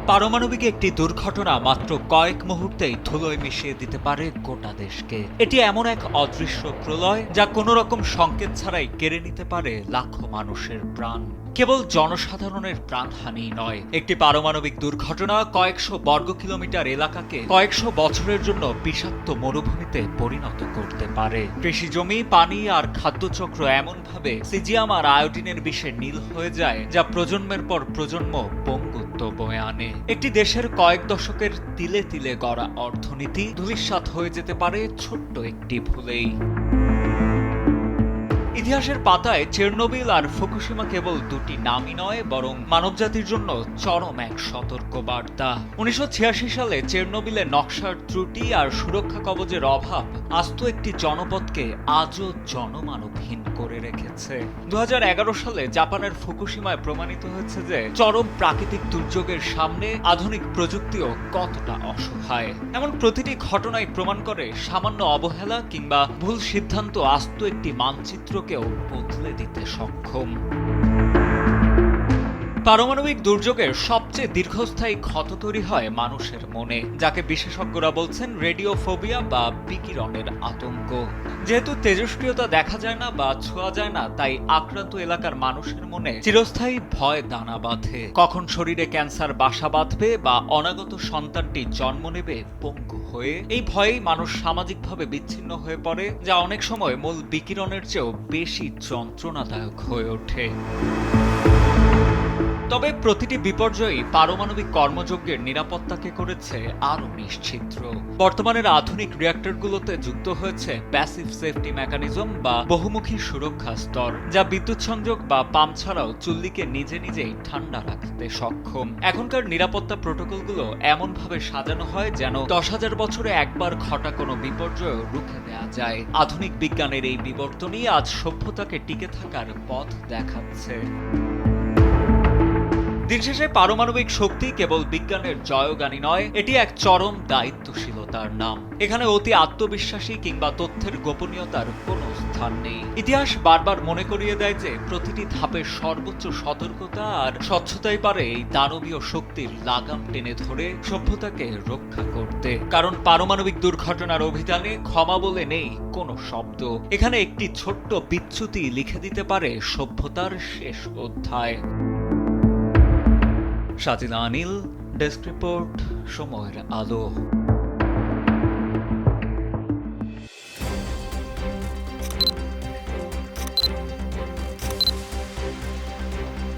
পারমাণবিক একটি দুর্ঘটনা মাত্র কয়েক মুহূর্তেই ধুলোয় মিশিয়ে দিতে পারে গোটা দেশকে। এটি এমন এক অদৃশ্য প্রলয় যা কোনো রকম সংকেত ছাড়াই কেড়ে নিতে পারে লাখো মানুষের প্রাণ। কেবল জনসাধারণের প্রাণহানি নয়, একটি পারমাণবিক দুর্ঘটনা কয়েকশো বর্গ কিলোমিটার এলাকাকে কয়েকশো বছরের জন্য বিষাক্ত মরুভূমিতে পরিণত করতে পারে। কৃষি জমি, পানি আর খাদ্যচক্র এমনভাবে সিজিয়াম আর আয়োডিনের বিষে নীল হয়ে যায় যা প্রজন্মের পর প্রজন্ম পঙ্গুত্ব বয়ে আনে। একটি দেশের কয়েক দশকের তিলে তিলে গড়া অর্থনীতি ধূলিসাৎ হয়ে যেতে পারে ছোট্ট একটি ভুলেই। ইতিহাসের পাতায় চেরনোবিল আর ফুকুশিমা কেবল দুটি নামই নয়, বরং মানবজাতির জন্য চরম এক সতর্কবার্তা। ১৯৮৬ সালে চেরনোবিলে নকশার ত্রুটি আর সুরক্ষা কবচের অভাব আস্ত একটি জনপদকে আজও জনমানবহীন করে রেখেছে। ২০১১ সালে জাপানের ফুকুশিমায় প্রমাণিত হয়েছে যে চরম প্রাকৃতিক দুর্যোগের সামনে আধুনিক প্রযুক্তিও কতটা অসহায়। এমন প্রতিটি ঘটনাই প্রমাণ করে সামান্য অবহেলা কিংবা ভুল সিদ্ধান্ত আস্ত একটি মানচিত্রকেও বদলে দিতে সক্ষম। পারমাণবিক দুর্যোগের সবচেয়ে দীর্ঘস্থায়ী ক্ষত তৈরি হয় মানুষের মনে, যাকে বিশেষজ্ঞরা বলছেন রেডিওফোবিয়া বা বিকিরণের আতঙ্ক। যেহেতু তেজস্ক্রিয়তা দেখা যায় না বা ছোঁয়া যায় না, তাই আক্রান্ত এলাকার মানুষের মনে চিরস্থায়ী ভয় দানা বাঁধে। কখন শরীরে ক্যান্সার বাসা বাঁধবে বা অনাগত সন্তানটি জন্ম নেবে পঙ্গু হয়ে, এই ভয়েই মানুষ সামাজিকভাবে বিচ্ছিন্ন হয়ে পড়ে, যা অনেক সময় মূল বিকিরণের চেয়েও বেশি যন্ত্রণাদায়ক হয়ে ওঠে। তবে প্রতিটি বিপর্যয়ই পারমাণবিক কর্মযজ্ঞের নিরাপত্তাকে করেছে আরও নিশ্চিদ্র। বর্তমানের আধুনিক রিঅ্যাক্টরগুলোতে যুক্ত হয়েছে প্যাসিভ সেফটি মেকানিজম বা বহুমুখী সুরক্ষা স্তর, যা বিদ্যুৎ সংযোগ বা পাম্প ছাড়াও চুল্লিকে নিজে নিজেই ঠান্ডা রাখতে সক্ষম। এখনকার নিরাপত্তা প্রোটোকলগুলো এমনভাবে সাজানো হয় যেন ১০,০০০ বছরে একবার ঘটা কোনো বিপর্যয় রুখে দেওয়া যায়। আধুনিক বিজ্ঞানের এই বিবর্তনই আজ সভ্যতাকে টিকে থাকার পথ দেখাচ্ছে। দিনশেষে পারমাণবিক শক্তি কেবল বিজ্ঞানের জয়গানী নয়, এটি এক চরম দায়িত্বশীলতার নাম। এখানে অতি আত্মবিশ্বাসী কিংবা তথ্যের গোপনীয়তার কোনো স্থান নেই। ইতিহাস বারবার মনে করিয়ে দেয় যে প্রতিটি ধাপের সর্বোচ্চ সতর্কতা আর স্বচ্ছতাই পারে এই দানবীয় শক্তির লাগাম টেনে ধরে সভ্যতাকে রক্ষা করতে। কারণ পারমাণবিক দুর্ঘটনার অভিধানে ক্ষমা বলে নেই কোনো শব্দ। এখানে একটি ছোট্ট বিচ্যুতি লিখে দিতে পারে সভ্যতার শেষ অধ্যায়। সাজিদা আনিল, ডেস্ক রিপোর্ট, সময়ের আলো।